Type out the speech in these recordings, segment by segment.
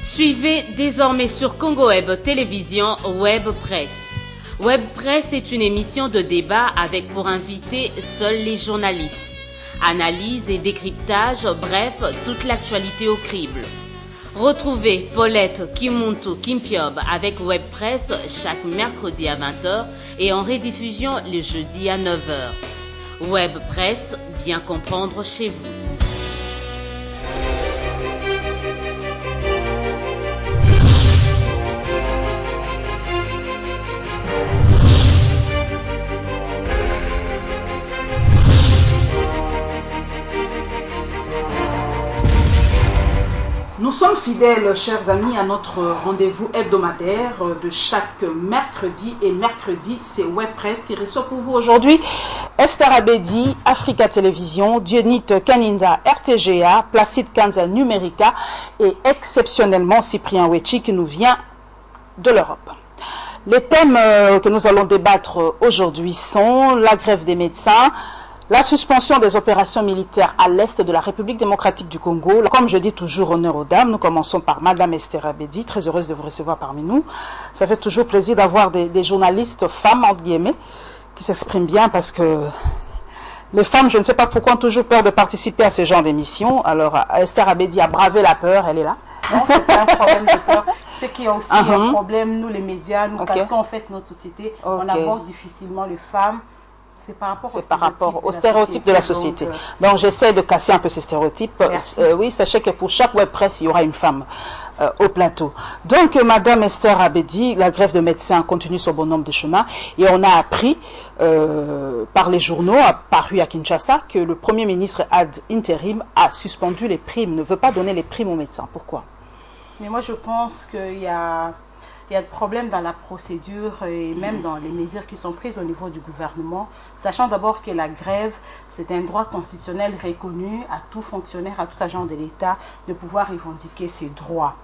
Suivez désormais sur Congo Web Télévision Web Presse. Web Presse est une émission de débat avec pour invité seuls les journalistes. Analyse et décryptage, bref, toute l'actualité au crible. Retrouvez Paulette Kimuntu Kimpiob avec Web Presse chaque mercredi à 20h et en rediffusion le jeudi à 9h. Web Presse, bien comprendre chez vous. Nous sommes fidèles, chers amis, à notre rendez-vous hebdomadaire de chaque mercredi. Et mercredi, c'est Web Presse qui reçoit pour vous aujourd'hui Esther Abedi, Africa Télévision, Dionit Kaninda, RTGA, Placide Kanza, Numérica et exceptionnellement Cyprien Wechi qui nous vient de l'Europe. Les thèmes que nous allons débattre aujourd'hui sont la grève des médecins, la suspension des opérations militaires à l'est de la République démocratique du Congo. Comme je dis toujours, honneur aux dames, nous commençons par Madame Esther Abedi, très heureuse de vous recevoir parmi nous. Ça fait toujours plaisir d'avoir des journalistes femmes, entre guillemets, qui s'expriment bien parce que les femmes, je ne sais pas pourquoi, ont toujours peur de participer à ce genre d'émissions. Alors, Esther Abedi a bravé la peur, elle est là. Non, c'est pas un problème de peur. C'est qu'il y a aussi un problème, nous les médias, nous, quand on fait notre société, on aborde difficilement les femmes. C'est par rapport aux stéréotypes de la société. Donc j'essaie de casser un peu ces stéréotypes. Oui, sachez que pour chaque web presse, il y aura une femme au plateau. Donc Madame Esther Abedi, la grève de médecins continue sur bon nombre de chemins. Et on a appris par les journaux, apparus à Kinshasa, que le Premier ministre ad intérim a suspendu les primes, ne veut pas donner les primes aux médecins. Pourquoi? Mais moi je pense qu'il y a des problèmes dans la procédure et même dans les mesures qui sont prises au niveau du gouvernement, sachant d'abord que la grève, c'est un droit constitutionnel reconnu à tout fonctionnaire, à tout agent de l'État de pouvoir revendiquer ses droits.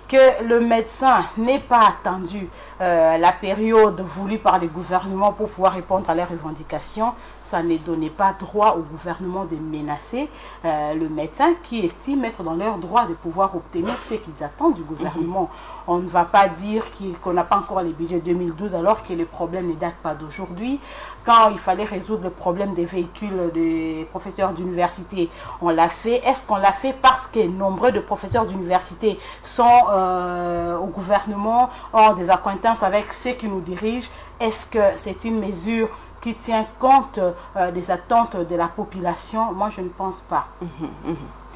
Que le médecin n'ait pas attendu la période voulue par le gouvernement pour pouvoir répondre à leurs revendications, ça ne donnait pas droit au gouvernement de menacer le médecin qui estime être dans leur droit de pouvoir obtenir ce qu'ils attendent du gouvernement. On ne va pas dire qu'on n'a pas encore les budgets 2012 alors que les problèmes ne datent pas d'aujourd'hui. Quand il fallait résoudre le problème des véhicules des professeurs d'université, on l'a fait. Est-ce qu'on l'a fait parce que nombreux de professeurs d'université sont au gouvernement, ont des acquaintances avec ceux qui nous dirigent? Est-ce que c'est une mesure qui tient compte des attentes de la population? Moi, je ne pense pas.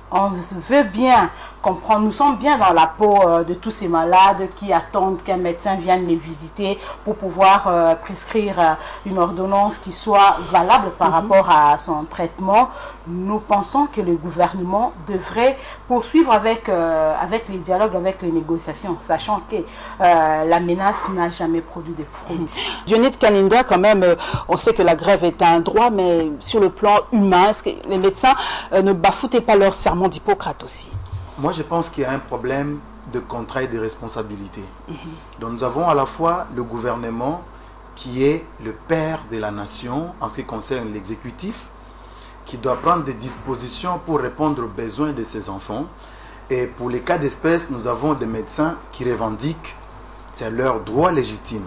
On veut bien comprendre, nous sommes bien dans la peau de tous ces malades qui attendent qu'un médecin vienne les visiter pour pouvoir prescrire une ordonnance qui soit valable par rapport à son traitement. Nous pensons que le gouvernement devrait poursuivre avec les dialogues, avec les négociations, sachant que la menace n'a jamais produit de fruits. Dionit Kaninda, quand même, on sait que la grève est un droit, mais sur le plan humain, est-ce que les médecins ne bafoutaient pas leur serment d'Hippocrate aussi? Moi, je pense qu'il y a un problème de contrat et de responsabilité. Donc, nous avons à la fois le gouvernement qui est le père de la nation en ce qui concerne l'exécutif, qui doit prendre des dispositions pour répondre aux besoins de ses enfants. Et pour les cas d'espèce, nous avons des médecins qui revendiquent, c'est leur droit légitime.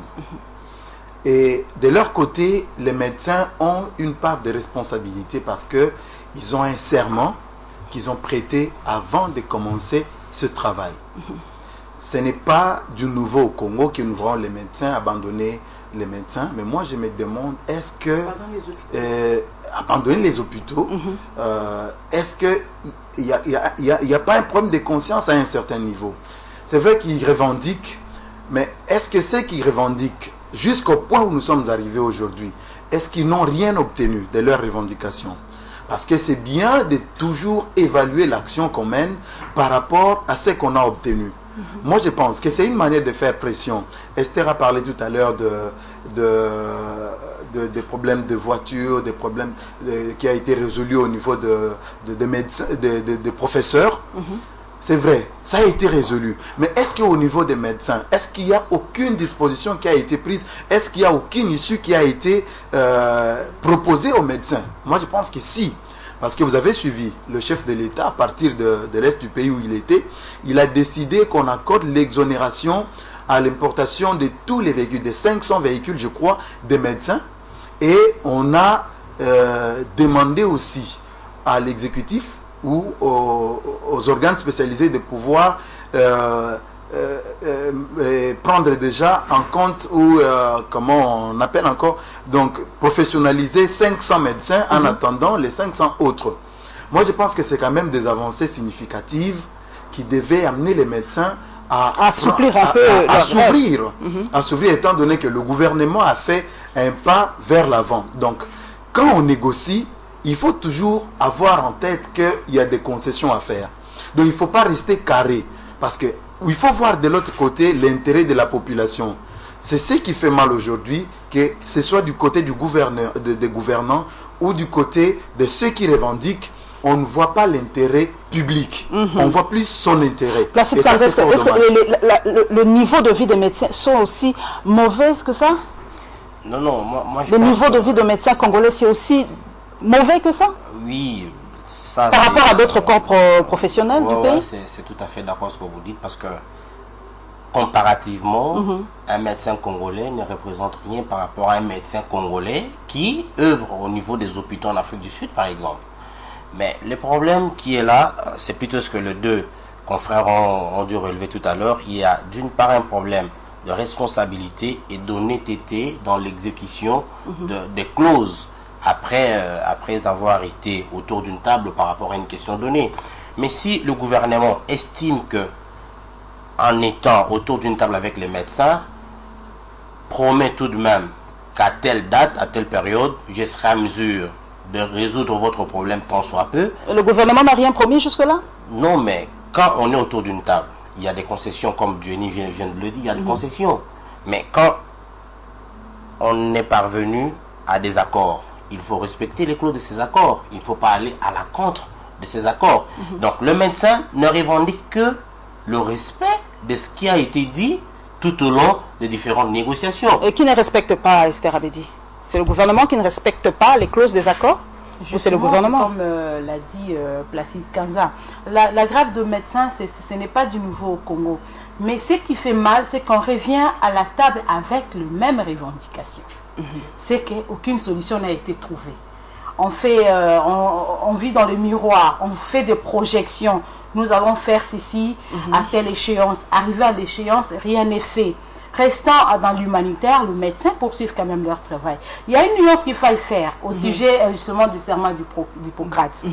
Et de leur côté, les médecins ont une part de responsabilité parce qu'ils ont un serment qu'ils ont prêté avant de commencer ce travail. Ce n'est pas du nouveau au Congo que nous voyons les médecins abandonner les médecins, mais moi je me demande, est-ce que abandonner les hôpitaux, est-ce qu'il n'y a pas un problème de conscience à un certain niveau? C'est vrai qu'ils revendiquent, mais est-ce que ceux qui revendiquent jusqu'au point où nous sommes arrivés aujourd'hui, est-ce qu'ils n'ont rien obtenu de leurs revendications? Parce que c'est bien de toujours évaluer l'action qu'on mène par rapport à ce qu'on a obtenu. Moi, je pense que c'est une manière de faire pression. Esther a parlé tout à l'heure des problèmes de voitures, des problèmes qui a été résolus au niveau des médecins, des professeurs. C'est vrai, ça a été résolu. Mais est-ce qu'au niveau des médecins, est-ce qu'il n'y a aucune disposition qui a été prise? Est-ce qu'il n'y a aucune issue qui a été proposée aux médecins? Moi, je pense que si. Parce que vous avez suivi le chef de l'État, à partir de l'Est du pays où il était, il a décidé qu'on accorde l'exonération à l'importation de tous les véhicules, des 500 véhicules, je crois, des médecins. Et on a demandé aussi à l'exécutif ou aux organes spécialisés de pouvoir prendre déjà en compte ou comment on appelle encore, donc professionnaliser 500 médecins en attendant les 500 autres. Moi je pense que c'est quand même des avancées significatives qui devaient amener les médecins à s'ouvrir un peu, à s'ouvrir étant donné que le gouvernement a fait un pas vers l'avant. Donc quand on négocie, il faut toujours avoir en tête qu'il y a des concessions à faire. Donc il ne faut pas rester carré, parce que il faut voir de l'autre côté l'intérêt de la population. C'est ce qui fait mal aujourd'hui, que ce soit du côté du gouverneur, des gouvernants ou du côté de ceux qui revendiquent, on ne voit pas l'intérêt public. On voit plus son intérêt. Est-ce que le niveau de vie des médecins sont aussi mauvais que ça? Non, moi je le niveau de vie des médecins congolais, c'est aussi mauvais que ça? Oui. Ça, par rapport à d'autres corps professionnels du pays? C'est tout à fait d'accord ce que vous dites, parce que comparativement, un médecin congolais ne représente rien par rapport à un médecin congolais qui œuvre au niveau des hôpitaux en Afrique du Sud, par exemple. Mais le problème qui est là, c'est plutôt ce que les deux confrères ont dû relever tout à l'heure. Il y a d'une part un problème de responsabilité et d'honnêteté dans l'exécution des clauses après avoir été autour d'une table par rapport à une question donnée. Mais si le gouvernement estime que, en étant autour d'une table avec les médecins, promet tout de même qu'à telle date, à telle période, je serai à mesure de résoudre votre problème tant soit peu. Le gouvernement n'a rien promis jusque-là? Non, mais quand on est autour d'une table, il y a des concessions, comme Diony vient de le dire, il y a des concessions. Mais quand on est parvenu à des accords, il faut respecter les clauses de ces accords. Il ne faut pas aller à la contre de ces accords. Donc le médecin ne revendique que le respect de ce qui a été dit tout au long des différentes négociations. Et qui ne respecte pas, Esther Abedi? C'est le gouvernement qui ne respecte pas les clauses des accords? Ou c'est le gouvernement? Comme l'a dit Placide Kanza, la grève de médecins, ce n'est pas du nouveau au Congo. Mais ce qui fait mal, c'est qu'on revient à la table avec les mêmes revendications. C'est qu'aucune solution n'a été trouvée. On vit dans le miroir, on fait des projections. Nous allons faire ceci à telle échéance. Arrivé à l'échéance, rien n'est fait. Restant dans l'humanitaire, les médecins poursuivent quand même leur travail. Il y a une nuance qu'il faut faire au sujet justement du serment d'Hippocrate.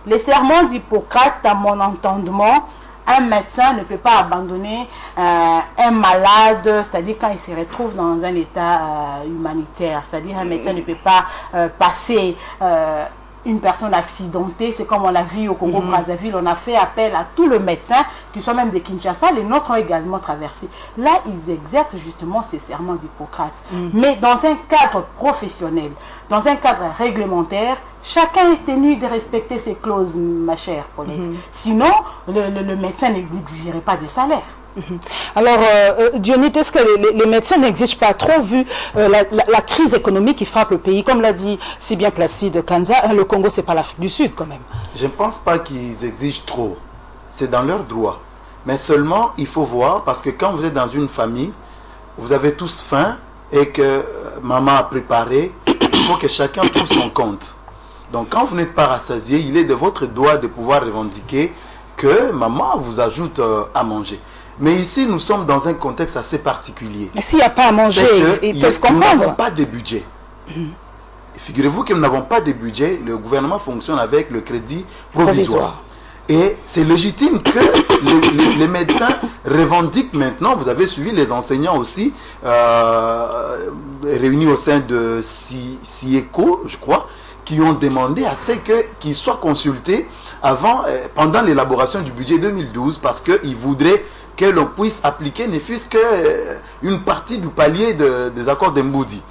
Le serment d'Hippocrate, à mon entendement, un médecin ne peut pas abandonner un malade, c'est-à-dire quand il se retrouve dans un état humanitaire. C'est-à-dire un médecin ne peut pas passer une personne accidentée. C'est comme on l'a vu au Congo-Brazzaville, on a fait appel à tous les médecins, qui sont même de Kinshasa, les nôtres ont également traversé. Là, ils exercent justement ces serments d'Hippocrate. Mais dans un cadre professionnel, dans un cadre réglementaire, chacun est tenu de respecter ses clauses, ma chère Paulette. Sinon, le médecin n'exigerait pas de salaire. Alors, Diony, est-ce que les médecins n'exigent pas trop, vu la crise économique qui frappe le pays? Comme l'a dit si bien Placide Kanza, le Congo, c'est pas l'Afrique du Sud quand même. Je ne pense pas qu'ils exigent trop. C'est dans leurs droits. Mais seulement, il faut voir, parce que quand vous êtes dans une famille, vous avez tous faim et que maman a préparé, il faut que chacun trouve son compte. Donc, quand vous n'êtes pas rassasié, il est de votre droit de pouvoir revendiquer que maman vous ajoute à manger. Mais ici, nous sommes dans un contexte assez particulier. Mais s'il n'y a pas à manger, ils peuvent comprendre. Nous n'avons pas de budget. Figurez-vous que nous n'avons pas de budget. Le gouvernement fonctionne avec le crédit provisoire. Et c'est légitime que les médecins revendiquent maintenant. Vous avez suivi les enseignants aussi, réunis au sein de CIECO, je crois, qui ont demandé à ce qu'ils soient consultés pendant l'élaboration du budget 2012, parce qu'ils voudraient que l'on puisse appliquer ne fût-ce qu'une partie du palier des accords de Mboudi.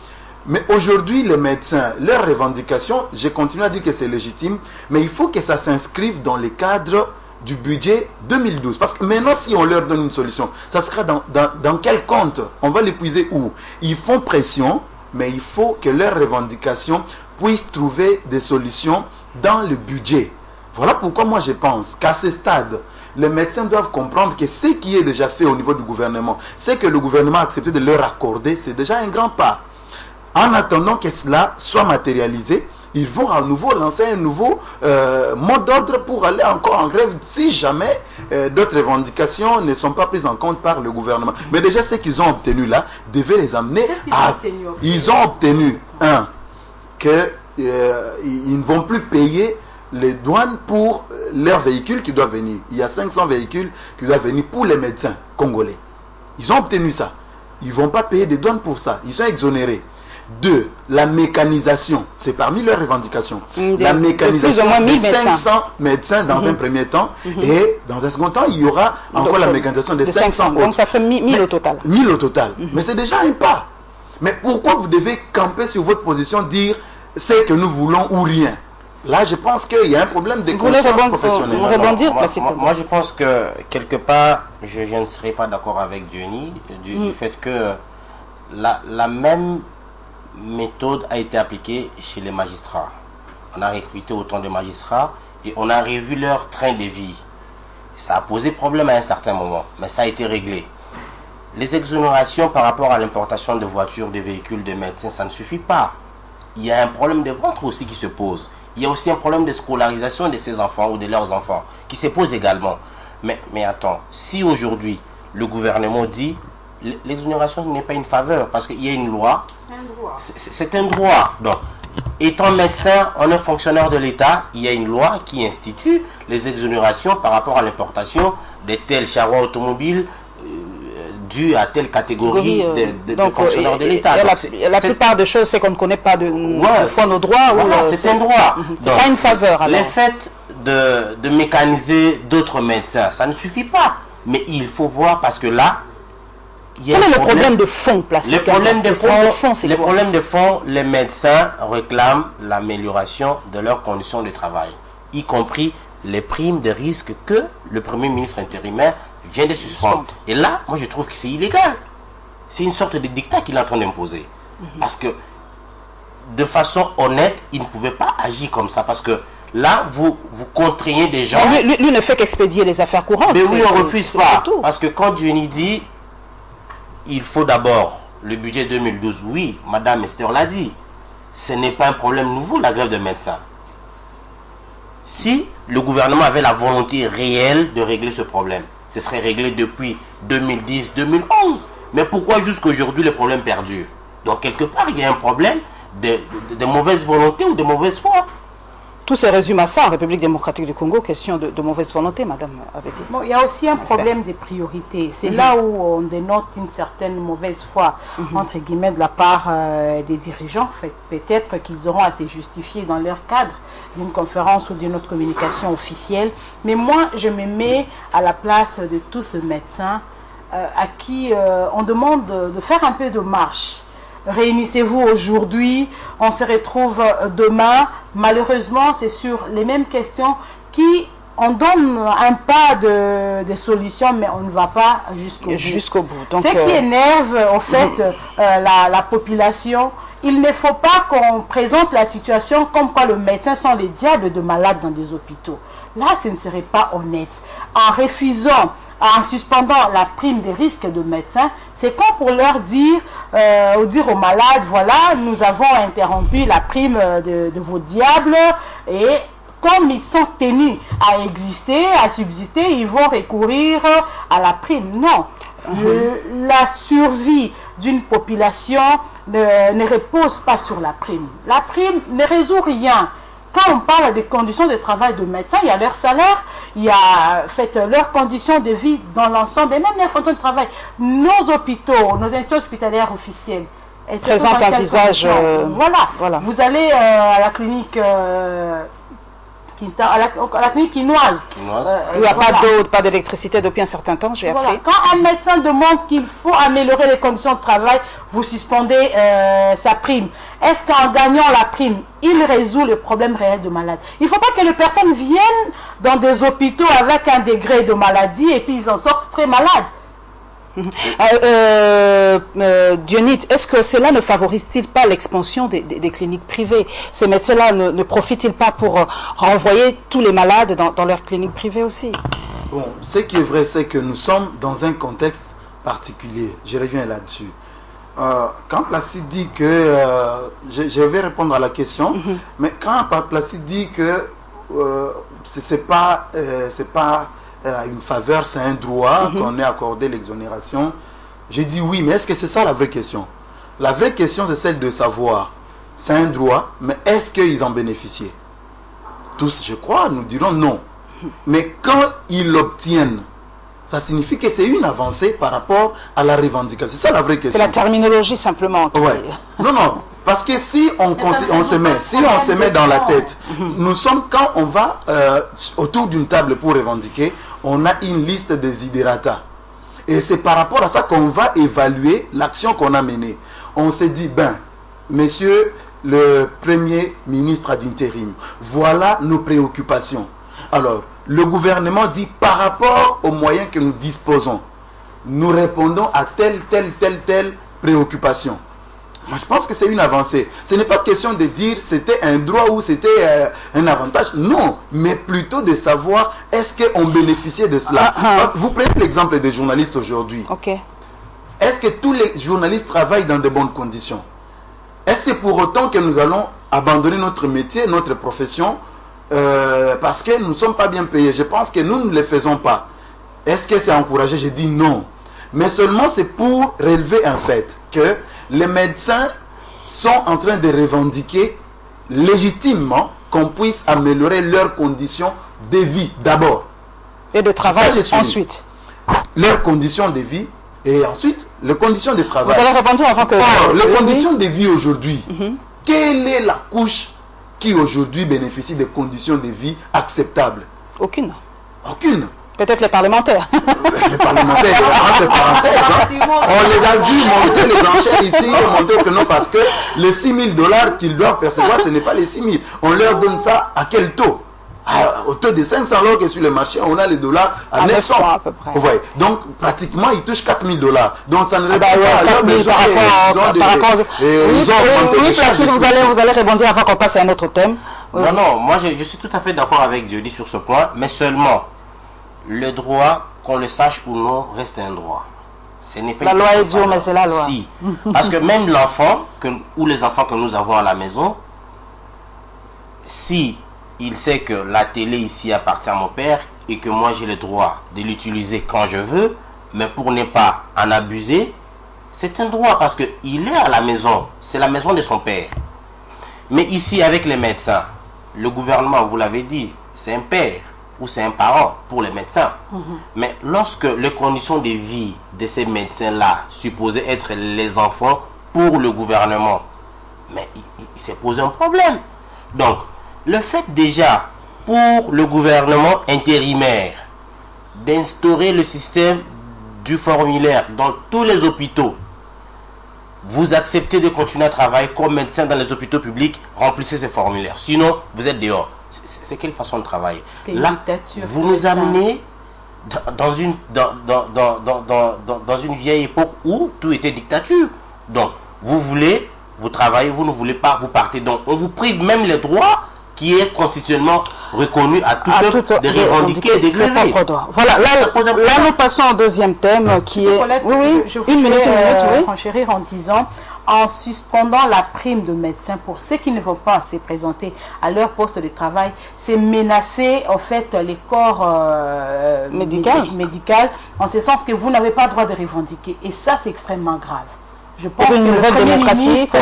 Mais aujourd'hui, les médecins, leurs revendications, je continue à dire que c'est légitime, mais il faut que ça s'inscrive dans le cadre du budget 2012. Parce que maintenant, si on leur donne une solution, ça sera dans quel compte? On va l'épuiser où? Ils font pression, mais il faut que leurs revendications puissent trouver des solutions dans le budget. Voilà pourquoi moi je pense qu'à ce stade, les médecins doivent comprendre que ce qui est déjà fait au niveau du gouvernement, ce que le gouvernement a accepté de leur accorder, c'est déjà un grand pas. En attendant que cela soit matérialisé, ils vont à nouveau lancer un nouveau mode d'ordre pour aller encore en grève si jamais d'autres revendications ne sont pas prises en compte par le gouvernement. Mais déjà, ce qu'ils ont obtenu là devait les amener à... Ils ont obtenu, qu'ils ne vont plus payer les douanes pour leurs véhicules qui doivent venir. Il y a 500 véhicules qui doivent venir pour les médecins congolais. Ils ont obtenu ça. Ils ne vont pas payer des douanes pour ça. Ils sont exonérés. 2. La mécanisation. C'est parmi leurs revendications. La mécanisation de 500 médecins dans un premier temps. Et dans un second temps, il y aura encore la mécanisation de 500 autres. Donc ça fait 1000 au total. 1000 au total. Mais c'est déjà un pas. Mais pourquoi vous devez camper sur votre position, dire c'est que nous voulons ou rien? Là, je pense qu'il y a un problème de conscience professionnelle. Moi, je pense que quelque part, je ne serai pas d'accord avec Diony du fait que la même méthode a été appliquée chez les magistrats. On a recruté autant de magistrats et on a revu leur train de vie. Ça a posé problème à un certain moment, mais ça a été réglé. Les exonérations par rapport à l'importation de voitures, de véhicules, de médecins, ça ne suffit pas. Il y a un problème de ventre aussi qui se pose. Il y a aussi un problème de scolarisation de ces enfants ou de leurs enfants qui se pose également. Mais attends, si aujourd'hui le gouvernement dit l'exonération n'est pas une faveur parce qu'il y a une loi, c'est un droit. Donc, étant médecin, on est fonctionnaire de l'État, il y a une loi qui institue les exonérations par rapport à l'importation de tels charrois automobiles dû à telle catégorie de fonctionnaires de l'État. La plupart des choses, c'est qu'on ne connaît pas de nos droits. Voilà, c'est un droit. C'est pas une faveur. Le fait de mécaniser d'autres médecins, ça ne suffit pas. Mais il faut voir parce que là, quel est le problème de fond placé? Le problème de fond, les médecins réclament l'amélioration de leurs conditions de travail, y compris les primes de risque que le Premier ministre intérimaire vient de suspendre. Et là, moi je trouve que c'est illégal. C'est une sorte de dictat qu'il est en train d'imposer. Parce que de façon honnête, il ne pouvait pas agir comme ça. Parce que là, vous contraignez des gens... Lui ne fait qu'expédier les affaires courantes. Mais oui, on ne refuse pas. Parce que quand Diony dit, il faut d'abord le budget 2012, oui, Madame Esther l'a dit, ce n'est pas un problème nouveau, la grève de médecins. Si le gouvernement avait la volonté réelle de régler ce problème, ce serait réglé depuis 2010-2011. Mais pourquoi jusqu'à aujourd'hui les problèmes perdurent? Donc quelque part, il y a un problème de mauvaise volonté ou de mauvaise foi. Tout se résume à ça en République démocratique du Congo, question de mauvaise volonté, Madame Abedi. Bon, il y a aussi un problème de priorité. C'est là où on dénote une certaine mauvaise foi, entre guillemets, de la part des dirigeants. Peut-être qu'ils auront à se justifier dans leur cadre d'une conférence ou d'une autre communication officielle. Mais moi, je me mets à la place de tous ces médecins à qui on demande de faire un peu de marche. Réunissez-vous aujourd'hui, on se retrouve demain. Malheureusement, c'est sur les mêmes questions on donne un pas de solution, mais on ne va pas jusqu'au bout. Donc, ce qui énerve, en fait, la population, il ne faut pas qu'on présente la situation comme quoi les médecins sont les diables de malades dans des hôpitaux. Là, ce ne serait pas honnête. En refusant, en suspendant la prime des risques de médecins, c'est comme pour leur dire aux malades, voilà, nous avons interrompu la prime de vos diables et comme ils sont tenus à exister, à subsister, ils vont recourir à la prime. Non, la survie d'une population ne repose pas sur la prime. La prime ne résout rien. Quand on parle des conditions de travail de médecins, il y a leur salaire, il y a leurs conditions de vie dans l'ensemble, et même leurs conditions de travail. Nos hôpitaux, nos institutions hospitalières officielles, elles présentent un visage... Voilà. Vous allez à la clinique... à la clinique quinoise. Il n'y a pas d'eau, pas d'électricité depuis un certain temps, j'ai appris. Quand un médecin demande qu'il faut améliorer les conditions de travail, vous suspendez sa prime. Est-ce qu'en gagnant la prime, il résout le problème réel de maladie? Il ne faut pas que les personnes viennent dans des hôpitaux avec un degré de maladie et puis ils en sortent très malades. Dionite, est-ce que cela ne favorise-t-il pas l'expansion des cliniques privées? Ces médecins-là ne profitent-ils pas pour renvoyer tous les malades dans leurs cliniques privées aussi? Bon, ce qui est vrai, c'est que nous sommes dans un contexte particulier. Je reviens là-dessus. Quand Placide dit que... je vais répondre à la question, mais quand Placide dit que c'est pas une faveur, c'est un droit qu'on ait accordé l'exonération, j'ai dit oui, mais est-ce que c'est ça la vraie question? La vraie question, c'est celle de savoir, c'est un droit, mais est-ce qu'ils en bénéficiaient? Tous, je crois, nous dirons non. Mais quand ils l'obtiennent, ça signifie que c'est une avancée par rapport à la revendication. C'est ça la vraie question. C'est la terminologie simplement. Ouais. Non, parce que si on se met dans la tête, nous sommes, quand on va autour d'une table pour revendiquer, on a une liste des desiderata. Et c'est par rapport à ça qu'on va évaluer l'action qu'on a menée. On s'est dit, monsieur le Premier ministre d'intérim, voilà nos préoccupations. Alors, le gouvernement dit, par rapport aux moyens que nous disposons, nous répondons à telle préoccupation. Moi, je pense que c'est une avancée. Ce n'est pas question de dire c'était un droit ou c'était un avantage. Non, mais plutôt de savoir est-ce qu'on bénéficiait de cela. Vous prenez l'exemple des journalistes aujourd'hui. Est-ce que tous les journalistes travaillent dans de bonnes conditions? Est-ce que c'est pour autant que nous allons abandonner notre métier, notre profession, parce que nous ne sommes pas bien payés? Je pense que nous ne le faisons pas. Est-ce que c'est encouragé? Je dis non. Mais seulement c'est pour relever un fait que les médecins sont en train de revendiquer légitimement qu'on puisse améliorer leurs conditions de vie d'abord. Et de travail ensuite. Leurs conditions de vie et ensuite les conditions de travail. Vous allez répondre avant que... les conditions de vie aujourd'hui, quelle est la couche qui aujourd'hui bénéficie des conditions de vie acceptables? Aucune. Aucune. Peut-être les parlementaires. Les parlementaires, entre parenthèses, on les a vus monter les enchères ici, monter que non, parce que les 6 000 $ qu'ils doivent percevoir, ce n'est pas les 6 000. On leur donne ça à quel taux? Au taux de 500, alors que sur le marché, on a les dollars à 900 à peu près. Ouais. Donc, pratiquement, ils touchent 4 000 $. Donc, ça ne répond pas à leur besoin. Oui, Placide, vous allez rebondir avant qu'on passe à un autre thème. Non, moi, je suis tout à fait d'accord avec Diody sur ce point, mais seulement... Le droit, qu'on le sache ou non, reste un droit. Ce n'est pas la loi est dure, mais c'est la loi. Si. Parce que même l'enfant, ou les enfants que nous avons à la maison, si il sait que la télé ici appartient à mon père et que moi j'ai le droit de l'utiliser quand je veux, mais pour ne pas en abuser, c'est un droit parce qu'il est à la maison. C'est la maison de son père. Mais ici, avec les médecins, le gouvernement, vous l'avez dit, c'est un père ou c'est un parent pour les médecins. Mais lorsque les conditions de vie de ces médecins-là, supposés être les enfants pour le gouvernement, mais il s'est posé un problème. Donc, le fait déjà pour le gouvernement intérimaire d'instaurer le système du formulaire dans tous les hôpitaux, vous acceptez de continuer à travailler comme médecin dans les hôpitaux publics, remplissez ces formulaires. Sinon, vous êtes dehors. C'est quelle façon de travailler? Là, vous nous amenez dans une vieille époque où tout était dictature. Donc, vous voulez, vous travaillez, vous ne voulez pas, vous partez. Donc, on vous prive même les droits qui est constitutionnellement reconnu à tout peuple de revendiquer et de lever. Voilà, là nous passons au deuxième thème qui est... Je voudrais renchérir en disant, en suspendant la prime de médecins pour ceux qui ne vont pas se présenter à leur poste de travail, c'est menacer en fait les corps médical, en ce sens que vous n'avez pas le droit de revendiquer. Et ça, c'est extrêmement grave. Je pense que le Premier ministre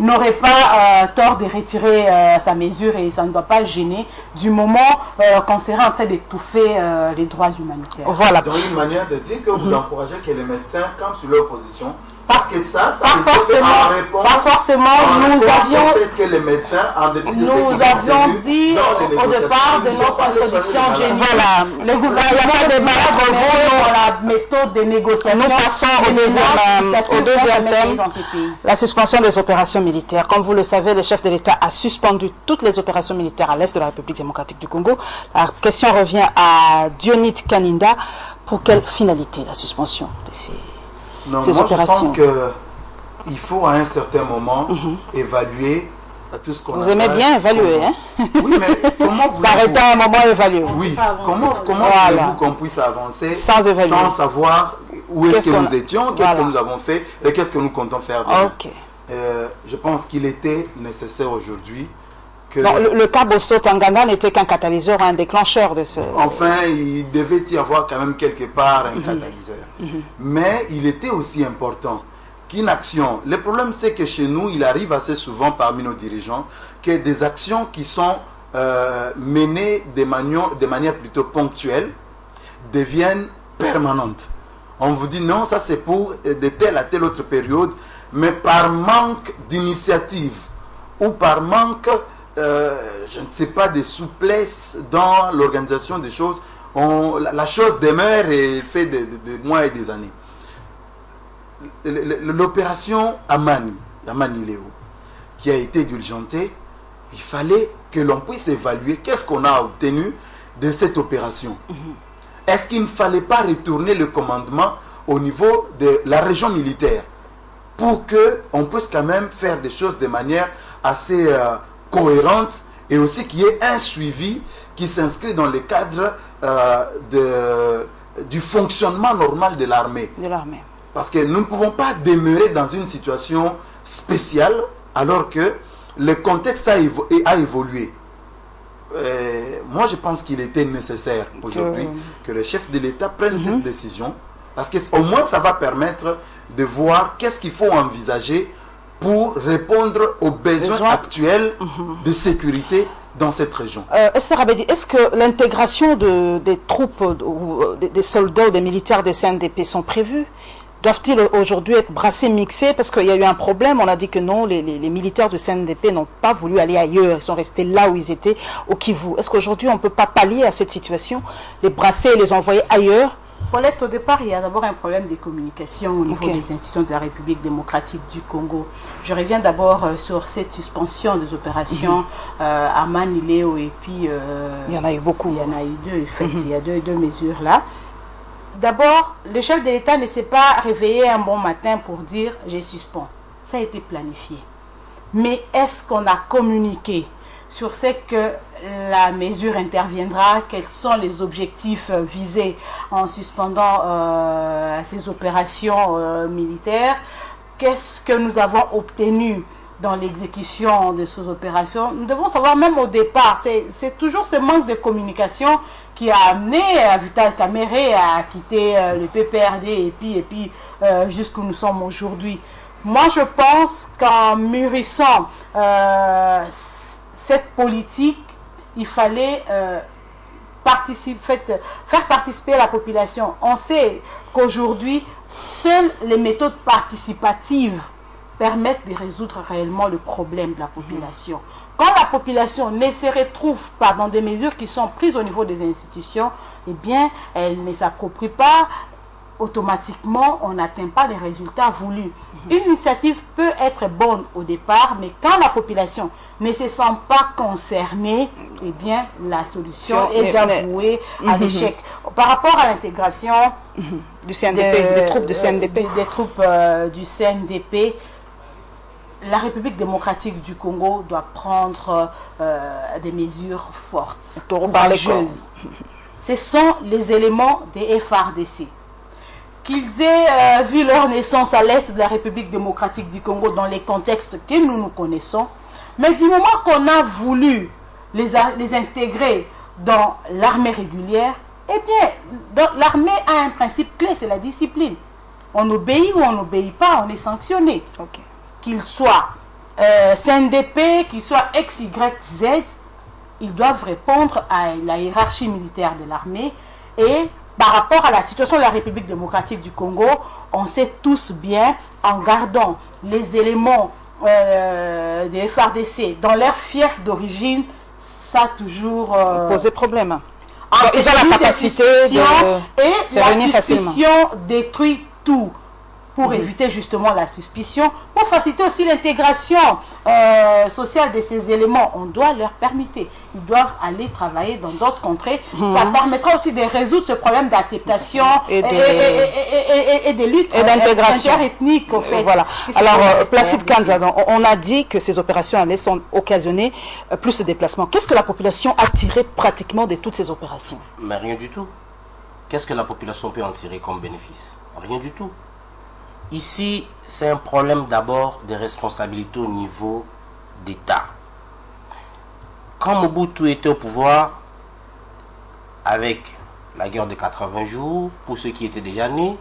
n'aurait pas tort de retirer sa mesure et ça ne doit pas gêner du moment qu'on serait en train d'étouffer les droits humanitaires. Voilà. Donc une manière de dire que vous encouragez que les médecins campent sur leur position. Parce que ça pas forcément, nous avions fait que les médecins, en dépit de nous avions dit au départ de notre introduction générale. Voilà, le gouvernement de la méthode de négociation. Nous passons au deuxième thème, dans ces pays. la suspension des opérations militaires. Comme vous le savez, le chef de l'État a suspendu toutes les opérations militaires à l'est de la République démocratique du Congo. La question revient à Dionite Kaninda. Pour quelle finalité la suspension de ces opérations? Je pense qu'il faut à un certain moment évaluer tout ce qu'on a. Vous aimez bien évaluer, hein? Oui, mais comment vous s'arrêter à un moment et évaluer. Oui, comment voulez-vous qu'on puisse avancer sans savoir où est-ce que nous étions, qu'est-ce que nous avons fait et qu'est-ce que nous comptons faire demain. Je pense qu'il était nécessaire aujourd'hui que... Non, le cas Bosto Tangana n'était qu'un catalyseur, un déclencheur de ce... Enfin, il devait y avoir quand même quelque part un catalyseur. Mais il était aussi important qu'une action... Le problème, c'est que chez nous, il arrive assez souvent parmi nos dirigeants que des actions qui sont menées de manière plutôt ponctuelle deviennent permanentes. On vous dit non, ça c'est pour de telle à telle autre période, mais par manque d'initiative ou par manque, je ne sais pas, de souplesse dans l'organisation des choses, la chose demeure et fait des mois et des années. L'opération Amani Léo, qui a été diligentée, il fallait que l'on puisse évaluer qu'est-ce qu'on a obtenu de cette opération. Est-ce qu'il ne fallait pas retourner le commandement au niveau de la région militaire pour qu'on puisse quand même faire des choses de manière assez cohérente et aussi qu'il y ait un suivi qui s'inscrit dans le cadre du fonctionnement normal de l'armée. Parce que nous ne pouvons pas demeurer dans une situation spéciale alors que le contexte a évolué. Moi, je pense qu'il était nécessaire aujourd'hui que le chef de l'État prenne cette décision, parce qu'au moins, ça va permettre de voir qu'est-ce qu'il faut envisager pour répondre aux besoins actuels de sécurité dans cette région. Esther Abedi, est-ce que l'intégration des troupes, des soldats ou des militaires des CNDP sont prévues? Doivent-ils aujourd'hui être brassés, mixés? Parce qu'il y a eu un problème, on a dit que non, les militaires du CNDP n'ont pas voulu aller ailleurs, ils sont restés là où ils étaient, au Kivu. Est-ce qu'aujourd'hui on ne peut pas pallier à cette situation, les brasser et les envoyer ailleurs? Paulette, au départ, il y a d'abord un problème de communication au niveau des institutions de la République démocratique du Congo. Je reviens d'abord sur cette suspension des opérations à Manileo et puis... il y en a eu beaucoup. Il y en a eu deux, en fait, il y a deux mesures là. D'abord, le chef de l'État ne s'est pas réveillé un bon matin pour dire « je suspends ». Ça a été planifié. Mais est-ce qu'on a communiqué sur ce que la mesure interviendra, quels sont les objectifs visés en suspendant ces opérations militaires, qu'est-ce que nous avons obtenu dans l'exécution de ces opérations? Nous devons savoir même au départ, c'est toujours ce manque de communication qui a amené Vital Kamerhe à quitter le PPRD et puis jusqu'où nous sommes aujourd'hui. Moi, je pense qu'en mûrissant cette politique, il fallait faire participer la population. On sait qu'aujourd'hui, seules les méthodes participatives permettent de résoudre réellement le problème de la population. Quand la population ne se retrouve pas dans des mesures qui sont prises au niveau des institutions, eh bien, elle ne s'approprie pas, automatiquement, on n'atteint pas les résultats voulus. Une initiative peut être bonne au départ, mais quand la population ne se sent pas concernée, eh bien, la solution est déjà vouée à l'échec. Par rapport à l'intégration du CNDP, des troupes du CNDP, des troupes du CNDP, la République démocratique du Congo doit prendre des mesures fortes, courageuses. Ce sont les éléments des FARDC. Qu'ils aient vu leur naissance à l'est de la République démocratique du Congo dans les contextes que nous connaissons, mais du moment qu'on a voulu les intégrer dans l'armée régulière, eh bien, l'armée a un principe clé, c'est la discipline. On obéit ou on n'obéit pas, on est sanctionné. Qu'ils soient CNDP, qu'ils soient XYZ, ils doivent répondre à la hiérarchie militaire de l'armée. Et par rapport à la situation de la République démocratique du Congo, on sait tous bien, en gardant les éléments des FARDC dans leur fief d'origine, ça a toujours posé problème. Ils ont la capacité de et se la réunir facilement. suspicion détruit tout. Pour éviter justement la suspicion, pour faciliter aussi l'intégration sociale de ces éléments, on doit leur permettre. Ils doivent aller travailler dans d'autres contrées. Ça permettra aussi de résoudre ce problème d'acceptation et de lutte et d'intégration interethnique, en fait. Voilà. Alors, Placide Kanza, on a dit que ces opérations allaient occasionner plus de déplacements. Qu'est-ce que la population a tiré pratiquement de toutes ces opérations? Mais rien du tout. Qu'est-ce que la population peut en tirer comme bénéfice? Rien du tout. Ici, c'est un problème d'abord de responsabilité au niveau d'État. Quand Mobutu était au pouvoir, avec la guerre de 80 jours, pour ceux qui étaient déjà nés,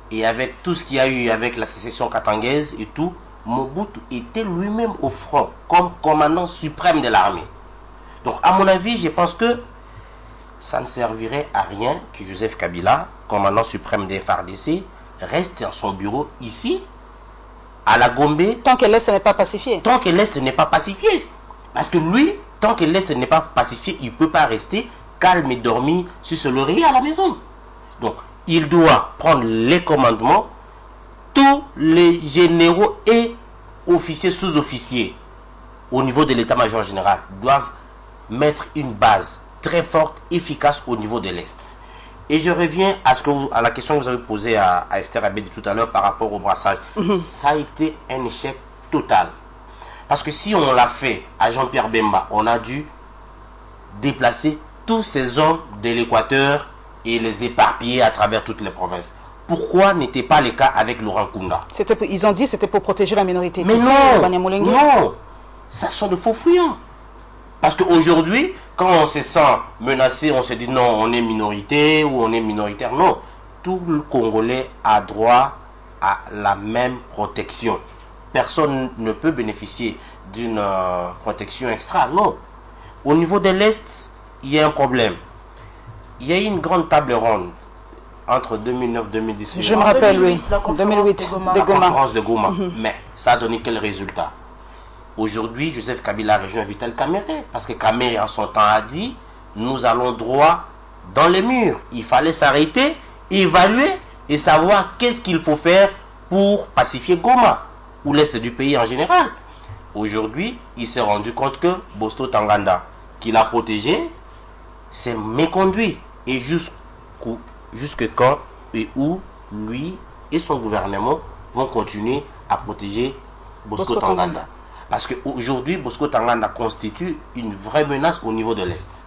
et avec tout ce qu'il y a eu avec la sécession katangaise et tout, Mobutu était lui-même au front, comme commandant suprême de l'armée. Donc, à mon avis, je pense que ça ne servirait à rien que Joseph Kabila, commandant suprême des FARDC, reste dans son bureau ici, à la Gombe. Tant que l'Est n'est pas pacifié. Tant que l'Est n'est pas pacifié. Parce que lui, tant que l'Est n'est pas pacifié, il ne peut pas rester calme et dormir sur ce laurier à la maison. Donc, il doit prendre les commandements. Tous les généraux et officiers, sous-officiers, au niveau de l'état-major général, doivent mettre une base très forte, efficace au niveau de l'Est. Et je reviens à la question que vous avez posée à Esther Abedi tout à l'heure par rapport au brassage. Ça a été un échec total. Parce que si on l'a fait à Jean-Pierre Bemba, on a dû déplacer tous ces hommes de l'Équateur et les éparpiller à travers toutes les provinces. Pourquoi n'était pas le cas avec Laurent Kunda? Ils ont dit que c'était pour protéger la minorité. Mais non, ça sont de faux fuyants. Parce qu'aujourd'hui, quand on se sent menacé, on se dit non, on est minorité ou on est minoritaire. Non, tout le Congolais a droit à la même protection. Personne ne peut bénéficier d'une protection extra, non. Au niveau de l'Est, il y a un problème. Il y a eu une grande table ronde entre 2009 et 2019. Je me rappelle, oui, 2008, la conférence de Goma. Mais ça a donné quel résultat? Aujourd'hui, Joseph Kabila a rejoint Vital Kamerhe, parce que Kamerhe en son temps a dit, nous allons droit dans les murs. Il fallait s'arrêter, évaluer et savoir qu'est-ce qu'il faut faire pour pacifier Goma, ou l'Est du pays en général. Aujourd'hui, il s'est rendu compte que Bosto Tanganda, qui l'a protégé, s'est méconduit. Et jusque quand et où lui et son gouvernement vont continuer à protéger Bosco Tanganda. Parce qu'aujourd'hui, Bosco Tanganda constitue une vraie menace au niveau de l'Est.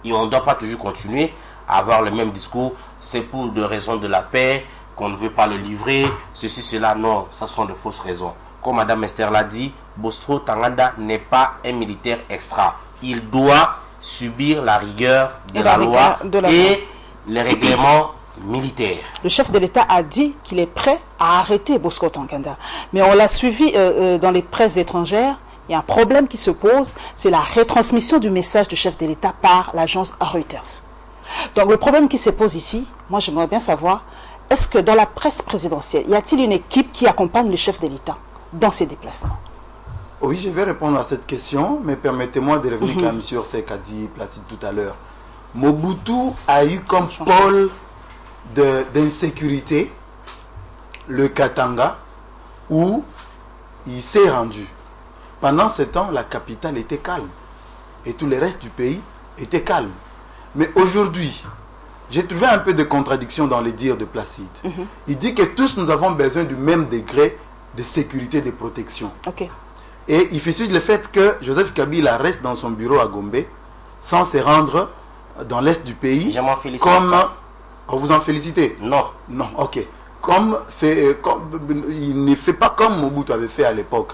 Et on ne doit pas toujours continuer à avoir le même discours. C'est pour des raisons de la paix qu'on ne veut pas le livrer. Ceci, cela, non, ça sont de fausses raisons. Comme Mme Esther l'a dit, Bosco Tanganda n'est pas un militaire extra. Il doit subir la rigueur de la loi et les règlements militaires. Le chef de l'État a dit qu'il est prêt à arrêter Bosco Tanganda. Mais on l'a suivi dans les presses étrangères. Il y a un problème qui se pose, c'est la retransmission du message du chef de l'État par l'agence Reuters. Donc le problème qui se pose ici, moi j'aimerais bien savoir, est-ce que dans la presse présidentielle, y a-t-il une équipe qui accompagne le chef de l'État dans ses déplacements? Oui, je vais répondre à cette question, mais permettez-moi de revenir quand même sur ce qu'a dit Placide tout à l'heure. Mobutu a eu comme pôle d'insécurité le Katanga, où il s'est rendu. Pendant ce temps, la capitale était calme et tout le reste du pays était calme. Mais aujourd'hui, j'ai trouvé un peu de contradiction dans les dires de Placide. Il dit que tous nous avons besoin du même degré de sécurité et de protection. Et il fait suite le fait que Joseph Kabila reste dans son bureau à Gombe sans se rendre dans l'est du pays. Je m'en félicite. Comme vous en félicitez? Non. Non, ok. Il ne fait pas comme Mobutu avait fait à l'époque.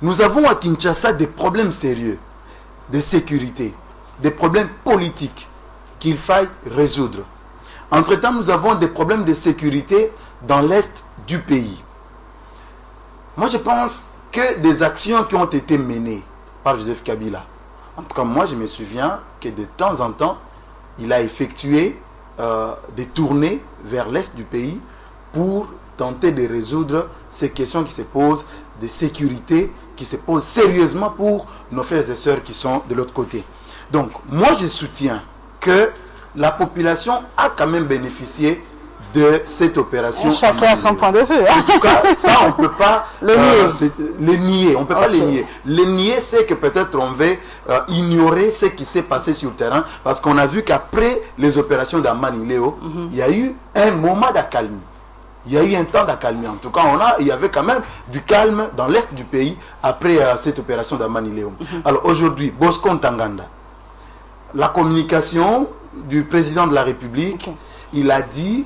Nous avons à Kinshasa des problèmes sérieux de sécurité, des problèmes politiques qu'il faille résoudre. Entre-temps, nous avons des problèmes de sécurité dans l'est du pays. Moi, je pense que des actions qui ont été menées par Joseph Kabila, en tout cas, moi, je me souviens que de temps en temps, il a effectué des tournées vers l'est du pays pour tenter de résoudre ces questions qui se posent de sécurité, qui se posent sérieusement pour nos frères et sœurs qui sont de l'autre côté. Donc, moi, je soutiens que la population a quand même bénéficié de cette opération. Chacun a son point de vue. En tout cas, ça, on ne peut pas les nier. On ne peut pas les nier. Les nier, c'est que peut-être on veut ignorer ce qui s'est passé sur le terrain, parce qu'on a vu qu'après les opérations d'Amani Léo, il y a eu un moment d'accalmie. Il y a eu un temps d'accalmie. En tout cas, il y avait quand même du calme dans l'est du pays après cette opération d'Amani Léo. Alors aujourd'hui, Bosco Ntaganda, la communication du président de la République, il a dit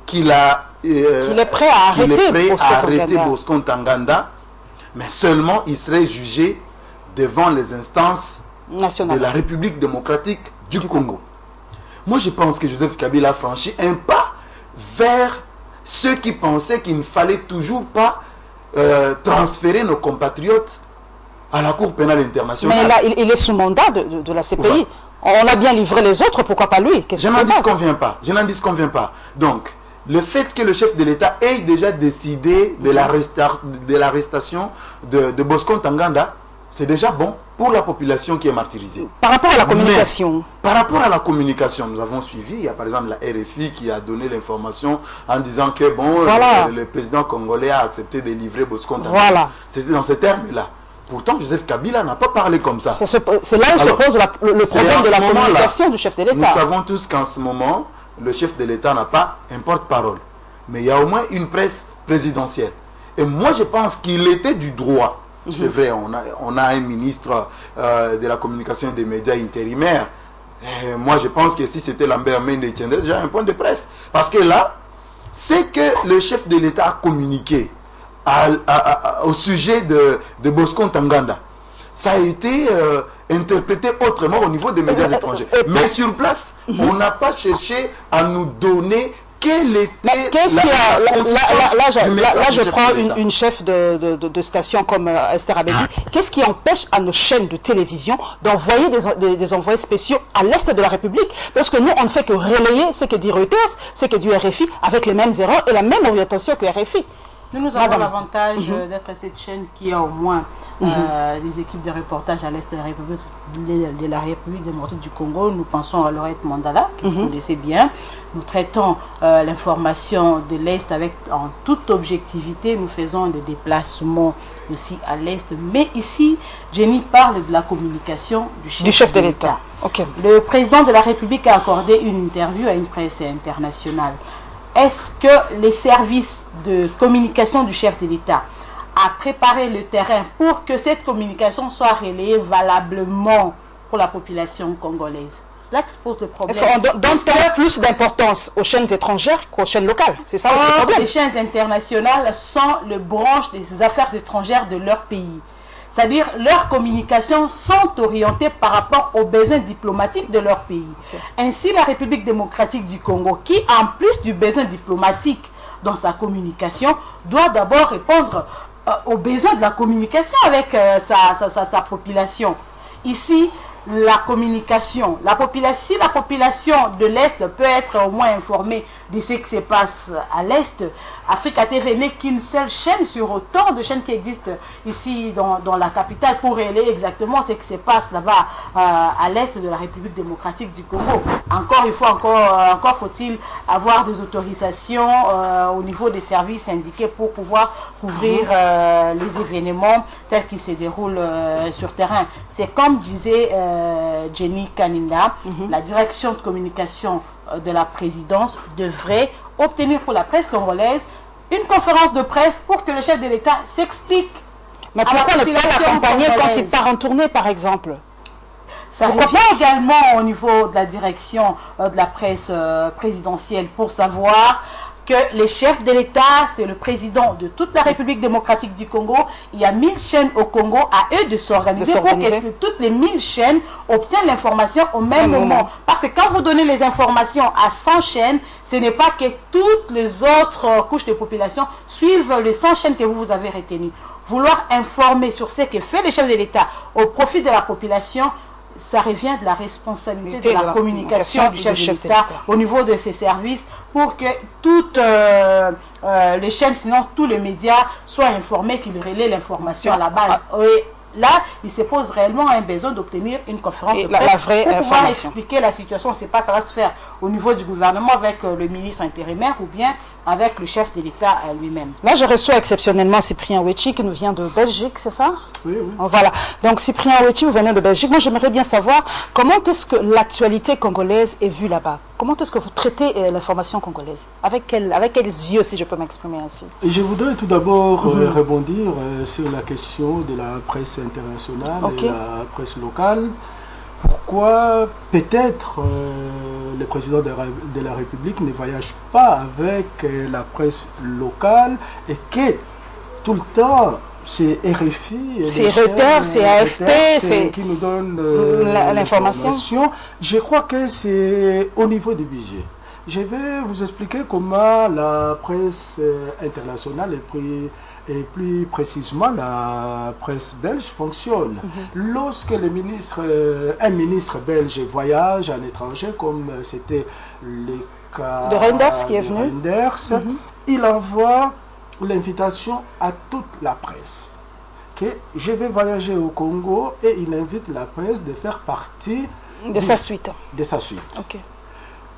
qu'il est prêt à arrêter Bosco Ntaganda, mais seulement il serait jugé devant les instances de la République démocratique du Congo. Moi, je pense que Joseph Kabila a franchi un pas vers ceux qui pensaient qu'il ne fallait toujours pas transférer nos compatriotes à la Cour pénale internationale. Mais là, il est sous mandat de la CPI. Voilà. On a bien livré les autres, pourquoi pas lui? Je n'en disconviens pas. Donc, le fait que le chef de l'État ait déjà décidé de l'arrestation de Bosco Ntaganda, c'est déjà bon pour la population qui est martyrisée. Par rapport à la communication. Par rapport à la communication, nous avons suivi, il y a par exemple la RFI qui a donné l'information en disant que bon, le président congolais a accepté de livrer Bosco Ntaganda. Voilà. C'était dans ces termes-là. Pourtant, Joseph Kabila n'a pas parlé comme ça. C'est là où se pose le problème de la communication du chef de l'État. Nous savons tous qu'en ce moment, le chef de l'État n'a pas un porte-parole. Mais il y a au moins une presse présidentielle. Et moi, je pense qu'il était du droit. C'est vrai, on a un ministre de la communication et des médias intérimaire. Et moi, je pense que si c'était Lambert Mende, il tiendrait déjà un point de presse. Parce que là, c'est que le chef de l'État a communiqué au sujet de Bosco Ntaganda. Ça a été interprété autrement au niveau des médias étrangers. Mais sur place, on n'a pas cherché à nous donner quelle était là, je prends une chef de station comme Esther Abedi. Qu'est-ce qui empêche à nos chaînes de télévision d'envoyer des envoyés spéciaux à l'est de la République? Parce que nous, on ne fait que relayer ce que dit Reuters, ce que dit RFI, avec les mêmes erreurs et la même orientation que RFI. Nous avons l'avantage d'être cette chaîne qui a au moins des équipes de reportage à l'est de la République démocratique du Congo. Nous pensons à Laurette Mandala, que vous connaissez bien. Nous traitons l'information de l'est en toute objectivité. Nous faisons des déplacements aussi à l'est. Mais ici, Jenny parle de la communication du chef de l'État. Le président de la République a accordé une interview à une presse internationale. Est-ce que les services de communication du chef de l'État a préparé le terrain pour que cette communication soit relayée valablement pour la population congolaise? C'est là que se pose le problème. Est-ce qu'on donne plus d'importance aux chaînes étrangères qu'aux chaînes locales? C'est ça le problème. Les chaînes internationales sont le branche des affaires étrangères de leur pays. C'est-à-dire, leurs communications sont orientées par rapport aux besoins diplomatiques de leur pays. Ainsi, la République démocratique du Congo, qui en plus du besoin diplomatique dans sa communication, doit d'abord répondre aux besoins de la communication avec sa population. Ici, la communication, si la population de l'Est peut être au moins informée de ce qui se passe à l'Est, Africa TV n'est qu'une seule chaîne sur autant de chaînes qui existent ici dans la capitale pour relayer exactement ce qui se passe là-bas à l'Est de la République démocratique du Congo. Encore faut-il avoir des autorisations au niveau des services syndiqués pour pouvoir couvrir les événements tels qu'ils se déroulent sur terrain. C'est comme disait Jenny Kaninda, la direction de communication de la présidence devrait obtenir pour la presse congolaise une conférence de presse pour que le chef de l'État s'explique. Mais pourquoi ne pas l'accompagner quand il part en tournée, par exemple? Ça revient également au niveau de la direction de la presse présidentielle pour savoir que les chefs de l'État, c'est le président de toute la République démocratique du Congo. Il y a 1000 chaînes au Congo, à eux de s'organiser pour que toutes les 1000 chaînes obtiennent l'information au même moment. Parce que quand vous donnez les informations à 100 chaînes, ce n'est pas que toutes les autres couches de population suivent les 100 chaînes que vous avez retenues. Vouloir informer sur ce que fait le chef de l'État au profit de la population, ça revient de la responsabilité de la communication du chef de l'État au niveau de ses services pour que toutes les chaînes, sinon tous les médias, soient informés qu'ils relaient l'information à la base. là, il se pose réellement un besoin d'obtenir une conférence de la presse vraie pour pouvoir information. expliquer la situation. On ne sait pas, ça va se faire au niveau du gouvernement avec le ministre intérimaire ou bien avec le chef de l'État lui-même. Là, je reçois exceptionnellement Cyprien Ouechi qui nous vient de Belgique, c'est ça? Oui, oui. Voilà. Donc, Cyprien Ouechi, vous venez de Belgique. Moi, j'aimerais bien savoir comment est-ce que l'actualité congolaise est vue là-bas. Comment est-ce que vous traitez l'information congolaise? Avec quels yeux, si je peux m'exprimer ainsi? Et je voudrais tout d'abord rebondir sur la question de la presse internationale et la presse locale. Pourquoi peut-être le président de la République ne voyage pas avec la presse locale et que tout le temps c'est RFI, c'est Reuters, c'est AFP, c'est qui nous donne l'information. Je crois que c'est au niveau du budget. Je vais vous expliquer comment la presse internationale et plus précisément la presse belge fonctionne. Lorsque un ministre belge voyage à l'étranger, comme c'était le cas de Reinders qui est venu, Reinders, il envoie l'invitation à toute la presse. Que je vais voyager au Congo et il invite la presse de faire partie de sa suite. De sa suite. Okay.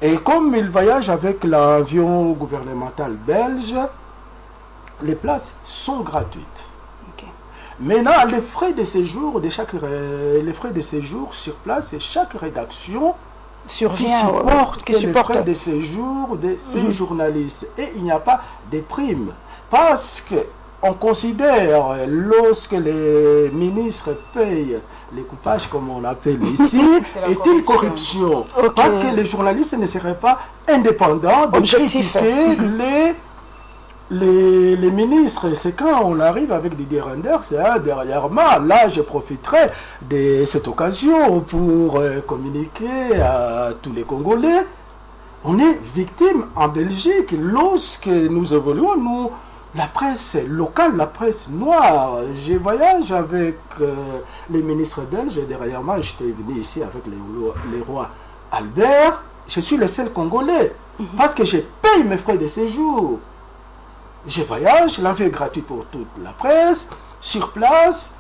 Et comme il voyage avec l'avion gouvernemental belge, les places sont gratuites. Okay. Maintenant, les frais de séjour sur place et chaque rédaction supporte les frais de séjour de ces journalistes. Et il n'y a pas de primes. Parce qu'on considère, lorsque les ministres payent les coupages, comme on appelle ici, est une corruption. Parce que les journalistes ne seraient pas indépendants de critiquer les ministres. C'est quand on arrive avec Didier Reinders, dernièrement, là je profiterai de cette occasion pour communiquer à tous les Congolais. On est victime en Belgique lorsque nous évoluons, la presse locale, la presse noire. Je voyage avec les ministres belges et dernièrement j'étais venu ici avec les rois Albert. Je suis le seul Congolais parce que je paye mes frais de séjour. Je voyage, l'avion est gratuit pour toute la presse, sur place,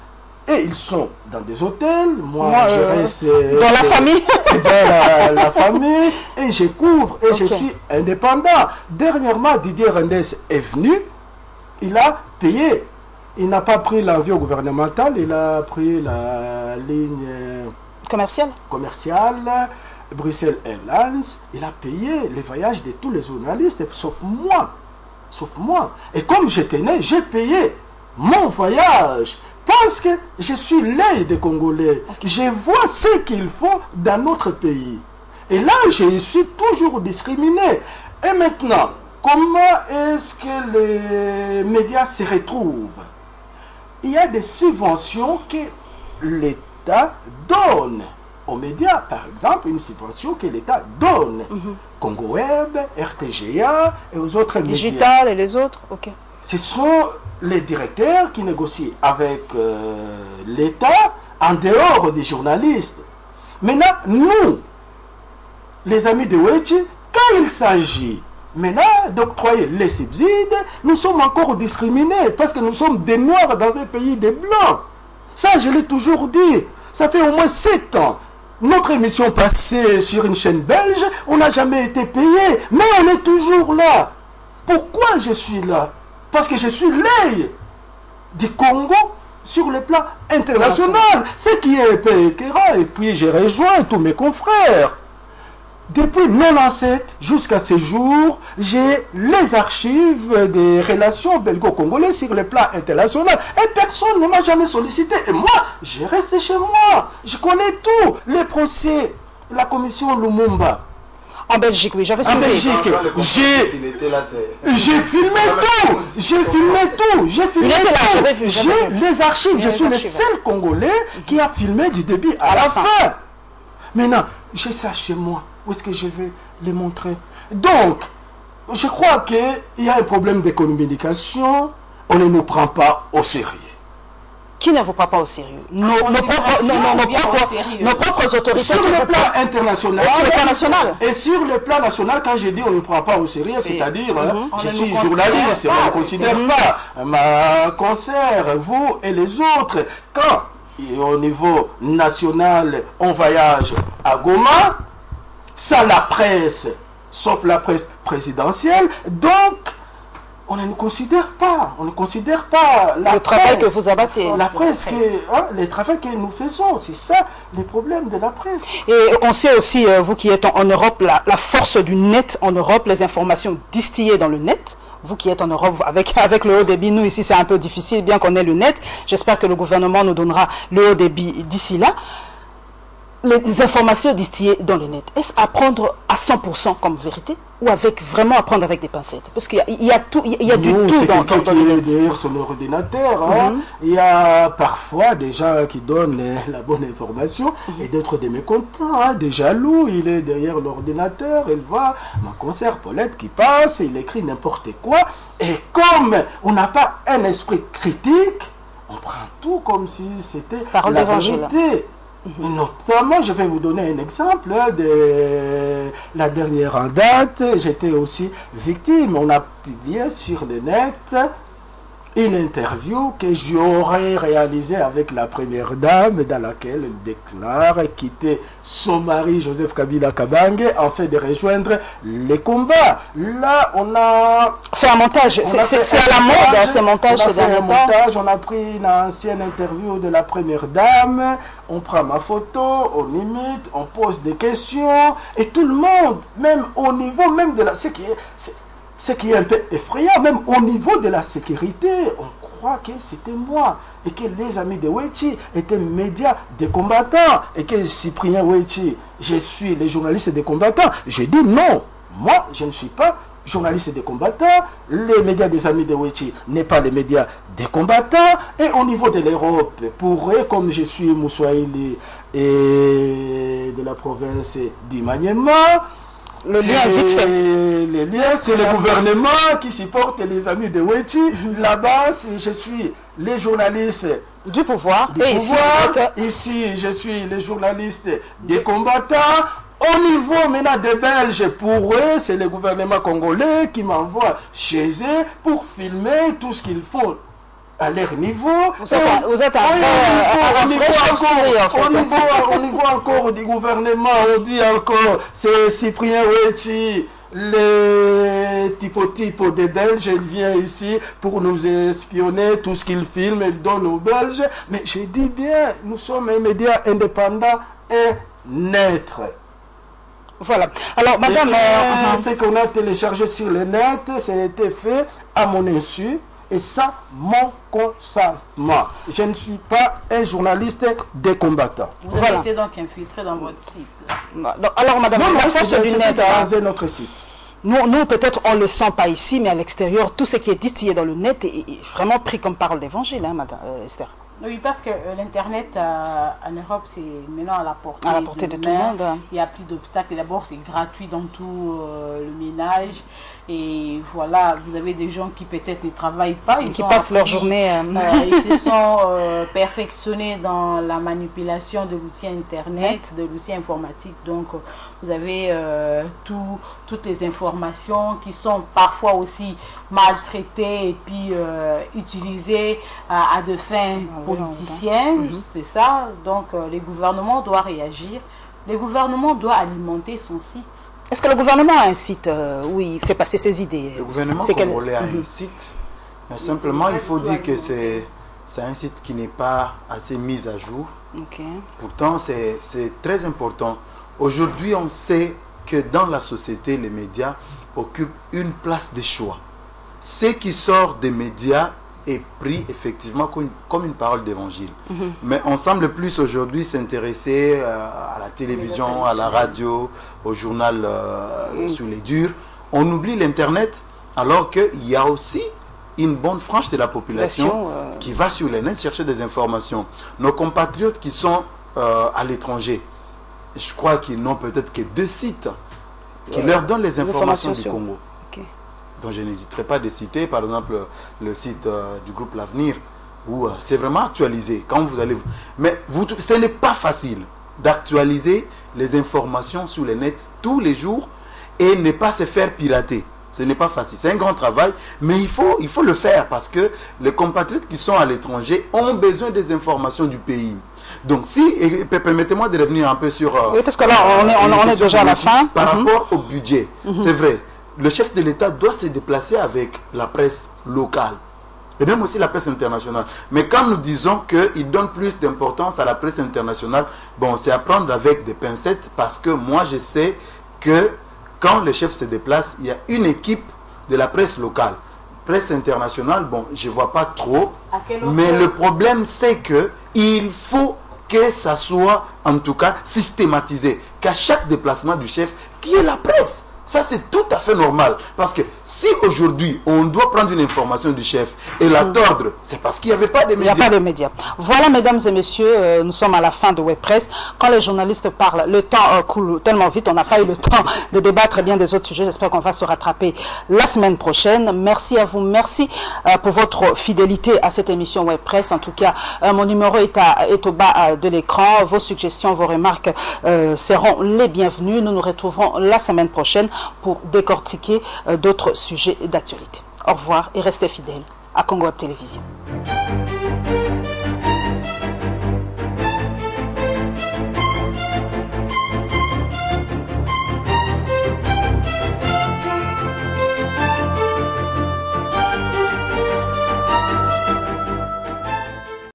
et ils sont dans des hôtels. Moi je reste dans la famille. Dans la famille, et je couvre, et je suis indépendant. Dernièrement, Didier Reinders est venu, il a payé. Il n'a pas pris l'avion gouvernemental, il a pris la ligne commerciale Bruxelles Airlines. Il a payé les voyages de tous les journalistes, sauf moi. Et comme j'étais né, j'ai payé mon voyage. Parce que je suis l'œil des Congolais. Je vois ce qu'il faut dans notre pays. Et là, je suis toujours discriminé. Et maintenant, comment est-ce que les médias se retrouvent? Il y a des subventions que l'État donne aux médias. Par exemple, une subvention que l'État donne. Congo Web, RTGA et aux autres médias. Digital et les autres, Ce sont les directeurs qui négocient avec l'État en dehors des journalistes. Maintenant, nous, les amis de Ouechi, quand il s'agit maintenant d'octroyer les subsides, nous sommes encore discriminés parce que nous sommes des Noirs dans un pays des Blancs. Ça, je l'ai toujours dit. Ça fait au moins 7 ans. Notre émission passée sur une chaîne belge, on n'a jamais été payé, mais on est toujours là. Pourquoi je suis là? Parce que je suis l'œil du Congo sur le plan international. Ce qui est écœurant, et puis j'ai rejoint tous mes confrères. Depuis 1997 jusqu'à ce jour, j'ai les archives des relations belgo-congolaises sur le plan international. Et personne ne m'a jamais sollicité. Et moi, j'ai resté chez moi. Je connais tout. Les procès, la commission Lumumba. En Belgique, oui, j'avais suivi. En Belgique, j'ai filmé tout. J'ai filmé tout. J'ai les archives. Je suis le seul Congolais qui a filmé du début à la fin. Maintenant, j'ai ça chez moi. Où est-ce que je vais les montrer? Donc, je crois qu'il y a un problème de communication. On ne nous prend pas au sérieux. Qui ne vous prend pas au sérieux? Nos propres autorités. Sur le plan international. Sur le plan national. Et sur le plan national, quand je dis on ne prend pas au sérieux, c'est-à-dire, je suis journaliste, on ne considère pas ma concert, vous et les autres. Quand et au niveau national, on voyage à Goma, sans la presse, sauf la presse présidentielle. Donc, on ne considère pas le travail que vous abattez. La presse, les travaux que nous faisons, c'est ça les problèmes de la presse. Et on sait aussi, vous qui êtes en Europe, la force du net en Europe, les informations distillées dans le net. Vous qui êtes en Europe avec le haut débit, nous ici c'est un peu difficile, bien qu'on ait le net. J'espère que le gouvernement nous donnera le haut débit d'ici là. Les informations distillées dans le net, est-ce à prendre à 100% comme vérité ou vraiment à prendre avec des pincettes? Parce qu'il y a tout, il y a du tout dans le net. Derrière son ordinateur, il y a parfois des gens qui donnent la bonne information et d'autres des mécontents, des jaloux. Il est derrière l'ordinateur, il voit mon concert Paulette qui passe, il écrit n'importe quoi. Et comme on n'a pas un esprit critique, on prend tout comme si c'était la vérité. Notamment, je vais vous donner un exemple de la dernière en date. J'étais aussi victime. On a publié sur le net une interview que j'aurais réalisée avec la première dame, dans laquelle elle déclare quitter son mari Joseph Kabila Kabange afin de rejoindre les combats. Là, on a fait un montage. C'est à la mode, ce montage. On a fait un montage. On a pris une ancienne interview de la première dame. On prend ma photo, on imite, on pose des questions et tout le monde, même au niveau même de la ce qui est un peu effrayant, même au niveau de la sécurité, on croit que c'était moi et que les amis de Wechi étaient médias des combattants et que Cyprien Wechi, je suis le journaliste des combattants. J'ai dit non, moi je ne suis pas journaliste des combattants, les médias des amis de Wechi n'est pas les médias des combattants. Et au niveau de l'Europe, pour eux, comme je suis Moussoaïli et de la province d'Imaniema, le lien est vite fait. Les liens, c'est le gouvernement qui supporte les amis de Wechi. Là-bas, je suis les journalistes du pouvoir. Ici, je suis les journalistes des combattants. Au niveau maintenant des Belges, pour eux, c'est le gouvernement congolais qui m'envoie chez eux pour filmer tout ce qu'ils font à leur niveau. Vous êtes au niveau encore du gouvernement, on dit encore, c'est Cyprien Wechi, le type des Belges, il vient ici pour nous espionner, tout ce qu'il filme, il donne aux Belges. Mais je dis bien, nous sommes un média indépendant et neutre. Voilà. Alors, madame... ce qu'on a téléchargé sur le net, ça a été fait à mon insu et sans mon consentement. Je ne suis pas un journaliste des combattants. Vous avez été donc infiltré dans votre site. Alors, madame, la force du net... dans notre site. Nous peut-être, on ne le sent pas ici, mais à l'extérieur, tout ce qui est distillé dans le net est vraiment pris comme parole d'évangile, hein, madame Esther. Oui, parce que l'Internet en Europe, c'est maintenant à la portée de tout le monde. Il n'y a plus d'obstacles. D'abord, c'est gratuit dans tout le ménage. Et voilà, vous avez des gens qui peut-être ne travaillent pas. Qui passent leur journée. Ils se sont perfectionnés dans la manipulation de l'outil Internet, de l'outil informatique. Donc, vous avez toutes les informations qui sont parfois aussi maltraitées et puis utilisées à des fins politiciennes. C'est ça. Donc, le gouvernement doit réagir. Le gouvernement doit alimenter son site. Est-ce que le gouvernement a un site où il fait passer ses idées? Le gouvernement congolais a un site, mais simplement il faut dire que c'est un site qui n'est pas assez mis à jour. Pourtant, c'est très important. Aujourd'hui, on sait que dans la société, les médias occupent une place de choix. Ce qui sort des médias est pris effectivement comme une parole d'évangile. Mais on semble plus aujourd'hui s'intéresser à la télévision, à la radio, au journal sur les durs. On oublie l'Internet alors qu'il y a aussi une bonne frange de la population qui va sur le net chercher des informations. Nos compatriotes qui sont à l'étranger, je crois qu'ils n'ont peut-être que 2 sites qui leur donnent les informations du Congo. Donc je n'hésiterai pas de citer par exemple le site du groupe L'Avenir où c'est vraiment actualisé. Quand vous allez... Mais ce n'est pas facile d'actualiser les informations sur le net tous les jours et ne pas se faire pirater. Ce n'est pas facile. C'est un grand travail, mais il faut le faire parce que les compatriotes qui sont à l'étranger ont besoin des informations du pays. Donc, permettez-moi de revenir un peu sur... oui, parce que là, on est déjà à la fin. Par rapport au budget, c'est vrai, le chef de l'État doit se déplacer avec la presse locale et même aussi la presse internationale. Mais quand nous disons qu'il donne plus d'importance à la presse internationale, bon, c'est à prendre avec des pincettes parce que moi, je sais que quand le chef se déplace, il y a une équipe de la presse locale. Presse internationale, bon, je ne vois pas trop. Mais le problème, c'est que il faut que ça soit, en tout cas, systématisé. Qu'à chaque déplacement du chef, qu'il y ait la presse. Ça, c'est tout à fait normal. Parce que si aujourd'hui, on doit prendre une information du chef et la tordre, c'est parce qu'il n'y avait pas de médias. Il n'y a pas de médias. Voilà, mesdames et messieurs, nous sommes à la fin de Web Presse. Quand les journalistes parlent, le temps coule tellement vite, on n'a pas eu le temps de débattre bien des autres sujets. J'espère qu'on va se rattraper la semaine prochaine. Merci à vous. Merci pour votre fidélité à cette émission Web Presse. En tout cas, mon numéro est au bas de l'écran. Vos suggestions, vos remarques seront les bienvenues. Nous nous retrouverons la semaine prochaine pour décortiquer d'autres sujets d'actualité. Au revoir et restez fidèles à Congo Web Télévision.